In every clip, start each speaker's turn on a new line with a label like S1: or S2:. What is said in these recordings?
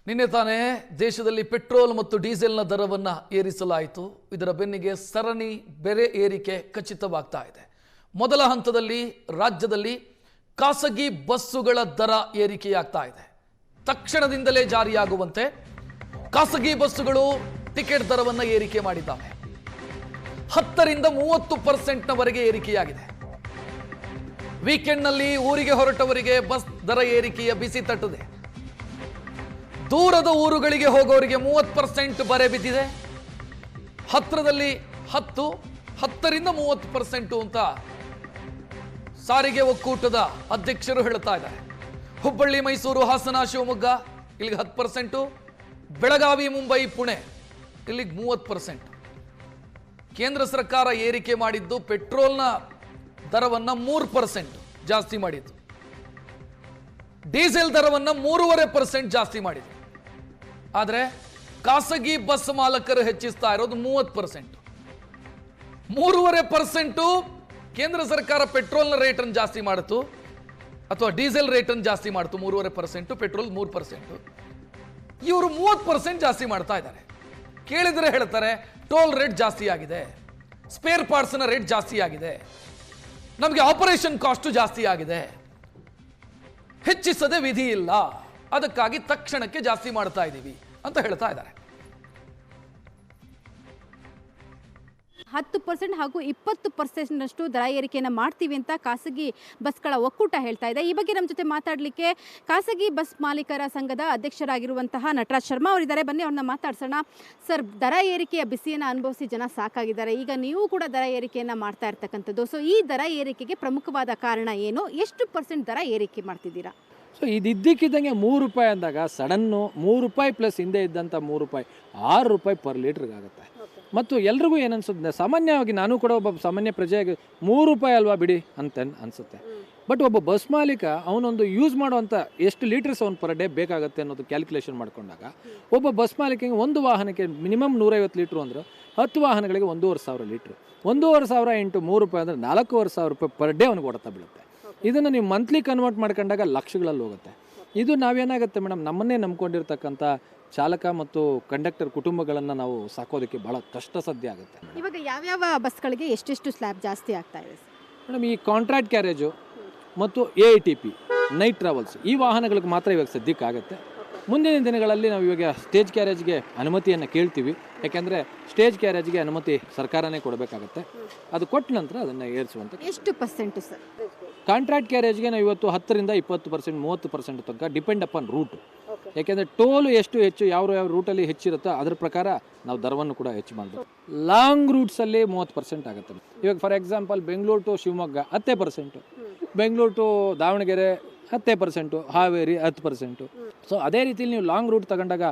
S1: ನಿನ್ನೆ ತಾನೇ ದೇಶದಲ್ಲಿ ಪೆಟ್ರೋಲ್ ಮತ್ತು ಡೀಸೆಲ್ನ ದರವನ್ನು ಏರಿಸಲಾಯಿತು. ಇದರ ಬೆನ್ನಿಗೆ ಸರಣಿ ಬೆಲೆ ಏರಿಕೆ ಖಚಿತವಾಗ್ತಾ ಇದೆ. ಮೊದಲ ಹಂತದಲ್ಲಿ ರಾಜ್ಯದಲ್ಲಿ ಖಾಸಗಿ ಬಸ್ಸುಗಳ ದರ ಏರಿಕೆಯಾಗ್ತಾ ಇದೆ. ತಕ್ಷಣದಿಂದಲೇ ಜಾರಿಯಾಗುವಂತೆ ಖಾಸಗಿ ಬಸ್ಸುಗಳು ಟಿಕೆಟ್ ದರವನ್ನು ಏರಿಕೆ ಮಾಡಿದ್ದಾವೆ. 10ರಿಂದ 30%ನವರೆಗೆ ಏರಿಕೆಯಾಗಿದೆ. ವೀಕೆಂಡ್ನಲ್ಲಿ ಊರಿಗೆ ಹೊರಟವರಿಗೆ ಬಸ್ ದರ ಏರಿಕೆಯ ಬಿಸಿ ತಟ್ಟಿದೆ. ದೂರದ ಊರುಗಳಿಗೆ ಹೋಗೋರಿಗೆ 30% ಬರೆ ಬಿದ್ದಿದೆ. ಹತ್ತಿರದಲ್ಲಿ 10ರಿಂದ 30% ಅಂತ ಸಾರಿಗೆ ಒಕ್ಕೂಟದ ಅಧ್ಯಕ್ಷರು ಹೇಳ್ತಾ ಇದ್ದಾರೆ. ಹುಬ್ಬಳ್ಳಿ, ಮೈಸೂರು, ಹಾಸನ, ಶಿವಮೊಗ್ಗ ಇಲ್ಲಿಗೆ 10%, ಬೆಳಗಾವಿ, ಮುಂಬೈ, ಪುಣೆ ಇಲ್ಲಿಗೆ 30%. ಕೇಂದ್ರ ಸರ್ಕಾರ ಏರಿಕೆ ಮಾಡಿದ್ದು ಪೆಟ್ರೋಲ್ನ ದರವನ್ನು 3% ಜಾಸ್ತಿ ಮಾಡಿದ್ದು, ಡೀಸೆಲ್ ದರವನ್ನು 3.5% ಜಾಸ್ತಿ ಮಾಡಿದ್ದು. ಆದರೆ ಖಾಸಗಿ ಬಸ್ ಮಾಲಕರು ಹೆಚ್ಚಿಸ್ತಾ ಇರೋದು 30%. 3.5% ಕೇಂದ್ರ ಸರ್ಕಾರ ಪೆಟ್ರೋಲ್ನ ರೇಟನ್ನು ಜಾಸ್ತಿ ಮಾಡಿತು ಅಥವಾ ಡೀಸೆಲ್ ರೇಟನ್ನು ಜಾಸ್ತಿ ಮಾಡಿತು. 3.5%, ಪೆಟ್ರೋಲ್ 3%. ಇವರು 30% ಜಾಸ್ತಿ ಮಾಡ್ತಾ ಇದ್ದಾರೆ. ಕೇಳಿದರೆ ಹೇಳ್ತಾರೆ ಟೋಲ್ ರೇಟ್ ಜಾಸ್ತಿ ಆಗಿದೆ, ಸ್ಪೇರ್ ಪಾರ್ಟ್ಸ್ನ ರೇಟ್ ಜಾಸ್ತಿ ಆಗಿದೆ, ನಮಗೆ ಆಪರೇಷನ್ ಕಾಸ್ಟ್ ಜಾಸ್ತಿ ಆಗಿದೆ, ಹೆಚ್ಚಿಸದೆ ವಿಧಿ ಇಲ್ಲ, ಅದಕ್ಕಾಗಿ ತಕ್ಷಣಕ್ಕೆ ಜಾಸ್ತಿ ಮಾಡ್ತಾ ಇದ್ದೀವಿ ಅಂತ ಹೇಳ್ತಾ ಇದ್ದಾರೆ.
S2: 10% ಹಾಗೂ 20% ದರ ಏರಿಕೆಯನ್ನು ಮಾಡ್ತೀವಿ ಅಂತ ಖಾಸಗಿ ಬಸ್ಗಳ ಒಕ್ಕೂಟ ಹೇಳ್ತಾ ಇದೆ. ಈ ಬಗ್ಗೆ ನಮ್ಮ ಜೊತೆ ಮಾತಾಡಲಿಕ್ಕೆ ಖಾಸಗಿ ಬಸ್ ಮಾಲೀಕರ ಸಂಘದ ಅಧ್ಯಕ್ಷರಾಗಿರುವಂತಹ ನಟರಾಜ್ ಶರ್ಮಾ ಅವರಿದ್ದಾರೆ. ಬನ್ನಿ ಅವ್ರನ್ನ ಮಾತಾಡ್ಸೋಣ. ಸರ್, ದರ ಏರಿಕೆಯ ಬಿಸಿಯನ್ನು ಅನುಭವಿಸಿ ಜನ ಸಾಕಾಗಿದ್ದಾರೆ. ಈಗ ನೀವು ಕೂಡ ದರ ಏರಿಕೆಯನ್ನು ಮಾಡ್ತಾ ಇರ್ತಕ್ಕಂಥದ್ದು. ಸೊ ಈ ದರ ಏರಿಕೆಗೆ ಪ್ರಮುಖವಾದ ಕಾರಣ ಏನು? ಎಷ್ಟು % ದರ ಏರಿಕೆ ಮಾಡ್ತಿದ್ದೀರಾ?
S3: ಸೊ ಇದ್ದಕ್ಕಿದ್ದಂಗೆ ₹3 ಅಂದಾಗ ಸಡನ್ನು ₹3 ಪ್ಲಸ್ ಹಿಂದೆ ಇದ್ದಂಥ ₹3 ₹6 ಪರ್ ಲೀಟ್ರಿಗೆ ಆಗುತ್ತೆ. ಮತ್ತು ಎಲ್ರಿಗೂ ಏನನ್ಸುತ್ತೆ, ಸಾಮಾನ್ಯವಾಗಿ ನಾನು ಕೂಡ ಒಬ್ಬ ಸಾಮಾನ್ಯ ಪ್ರಜೆಯಾಗಿ ₹3 ಅಲ್ವಾ ಬಿಡಿ ಅಂತ ಅನಿಸುತ್ತೆ. ಬಟ್ ಒಬ್ಬ ಬಸ್ ಮಾಲೀಕ ಅವನೊಂದು ಯೂಸ್ ಮಾಡುವಂಥ ಎಷ್ಟು ಲೀಟರ್ಸ್ ಅವ್ನು ಪರ್ ಡೇ ಬೇಕಾಗುತ್ತೆ ಅನ್ನೋದು ಕ್ಯಾಲ್ಕುಲೇಷನ್ ಮಾಡ್ಕೊಂಡಾಗ ಒಬ್ಬ ಬಸ್ ಮಾಲೀಕಿಗೆ ಒಂದು ವಾಹನಕ್ಕೆ ಮಿನಿಮಮ್ 150 ಲೀಟ್ರು ಅಂದರೆ 10 ವಾಹನಗಳಿಗೆ 1,500 ಲೀಟ್ರು. 1,500 ಇಂಟು ₹3 ಅಂದರೆ ₹4,500 ಪರ್ ಡೇ ಅವ್ನಿಗೆ ಹೊಡೆತ ಬೀಳುತ್ತೆ. ಇದನ್ನು ನೀವು ಮಂತ್ಲಿ ಕನ್ವರ್ಟ್ ಮಾಡ್ಕೊಂಡಾಗ ಲಕ್ಷಗಳಲ್ಲಿ ಹೋಗುತ್ತೆ. ಇದು ನಾವೇನಾಗುತ್ತೆ ಮೇಡಮ್, ನಮ್ಮನ್ನೇ ನಂಬ್ಕೊಂಡಿರ್ತಕ್ಕಂಥ ಚಾಲಕ ಮತ್ತು ಕಂಡಕ್ಟರ್ ಕುಟುಂಬಗಳನ್ನು ನಾವು ಸಾಕೋದಕ್ಕೆ ಭಾಳ ಕಷ್ಟ ಸಾಧ್ಯ ಆಗುತ್ತೆ.
S2: ಇವಾಗ ಯಾವ್ಯಾವ ಬಸ್ಗಳಿಗೆ ಎಷ್ಟೆಷ್ಟು ಸ್ಲ್ಯಾಬ್ ಜಾಸ್ತಿ ಆಗ್ತಾ ಇದೆ
S3: ಮೇಡಮ್? ಈ ಕಾಂಟ್ರಾಕ್ಟ್ ಕ್ಯಾರೇಜು ಮತ್ತು AITP ನೈಟ್ ಟ್ರಾವೆಲ್ಸ್ ಈ ವಾಹನಗಳಿಗೆ ಮಾತ್ರ ಇವಾಗ ಸದ್ಯಕ್ಕಾಗುತ್ತೆ. ಮುಂದಿನ ದಿನಗಳಲ್ಲಿ ನಾವು ಇವಾಗ ಸ್ಟೇಜ್ ಕ್ಯಾರೇಜ್ಗೆ ಅನುಮತಿಯನ್ನು ಕೇಳ್ತೀವಿ. ಯಾಕೆಂದರೆ ಸ್ಟೇಜ್ ಕ್ಯಾರೇಜ್ಗೆ ಅನುಮತಿ ಸರ್ಕಾರನೇ ಕೊಡಬೇಕಾಗತ್ತೆ. ಅದು ಕೊಟ್ಟ ನಂತರ ಅದನ್ನು ಏರಿಸುವಂಥ.
S2: ಎಷ್ಟು % ಸರ್?
S3: ಕಾಂಟ್ರಾಕ್ಟ್ ಕ್ಯಾರೇಜ್ಗೆ ನಾವು ಇವತ್ತು 10ರಿಂದ 20%, 30% ತನಕ ಡಿಪೆಂಡ್ ಅಪಾನ್ ರೂಟ್. ಯಾಕೆಂದರೆ ಟೋಲು ಎಷ್ಟು ಹೆಚ್ಚು ಯಾವ ರೂಟಲ್ಲಿ ಹೆಚ್ಚಿರುತ್ತೋ ಅದ್ರ ಪ್ರಕಾರ ನಾವು ದರವನ್ನು ಕೂಡ ಹೆಚ್ಚು ಮಾಡಬೇಕು. ಲಾಂಗ್ ರೂಟ್ಸಲ್ಲಿ 30% ಆಗುತ್ತೆ. ಇವಾಗ for example Bengaluru to Shivamogga 10%, Bengaluru to Davanagere 10%, Haveri 10%. So ಅದೇ ರೀತಿಯಲ್ಲಿ ನೀವು ಲಾಂಗ್ ರೂಟ್ ತಗೊಂಡಾಗ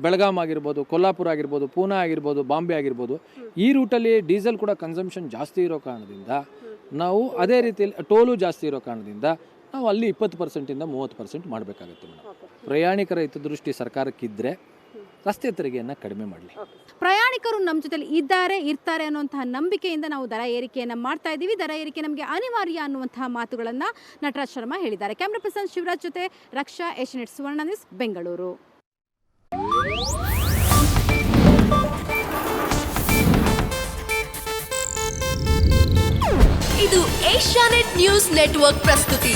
S3: ಬೆಳಗಾಂ ಆಗಿರ್ಬೋದು, ಕೊಲ್ಲಾಪುರ ಆಗಿರ್ಬೋದು, ಪೂನಾ ಆಗಿರ್ಬೋದು, ಬಾಂಬೆ ಆಗಿರ್ಬೋದು, ಈ ರೂಟಲ್ಲಿ ಡೀಸೆಲ್ ಕೂಡ ಕನ್ಸಂಪ್ಷನ್ ಜಾಸ್ತಿ ಇರೋ ಕಾರಣದಿಂದ ನಾವು ಅದೇ ರೀತಿಯಲ್ಲಿ ಟೋಲು ಜಾಸ್ತಿ ಇರೋ ಕಾರಣದಿಂದ ನಾವು ಅಲ್ಲಿ 20%ಇಂದ 30% ಮಾಡಬೇಕಾಗುತ್ತೆ ಮೇಡಮ್. ಪ್ರಯಾಣಿಕರ ಹಿತದೃಷ್ಟಿ ಸರ್ಕಾರಕ್ಕಿದ್ದರೆ ರಸ್ತೆ ತೆರಿಗೆಯನ್ನು ಕಡಿಮೆ ಮಾಡಲಿ.
S2: ಪ್ರಯಾಣಿಕರು ನಮ್ಮ ಜೊತೆಲಿ ಇರ್ತಾರೆ ಅನ್ನುವಂತಹ ನಂಬಿಕೆಯಿಂದ ನಾವು ದರ ಏರಿಕೆಯನ್ನು ಮಾಡ್ತಾ ಇದ್ದೀವಿ. ದರ ಏರಿಕೆ ನಮಗೆ ಅನಿವಾರ್ಯ ಅನ್ನುವಂತಹ ಮಾತುಗಳನ್ನು ನಟರಾಜ್ ಶರ್ಮಾ ಹೇಳಿದ್ದಾರೆ. ಕ್ಯಾಮ್ರಾ ಪರ್ಸನ್ ಶಿವರಾಜ್ ಜೊತೆ ರಕ್ಷಾ, ಏಷ್ಯಾನೆಟ್ ಸುವರ್ಣ ನ್ಯೂಸ್, ಬೆಂಗಳೂರು.
S4: ಇದು ಏಷ್ಯಾನೆಟ್ ನ್ಯೂಸ್ ನೆಟ್ವರ್ಕ್ ಪ್ರಸ್ತುತಿ.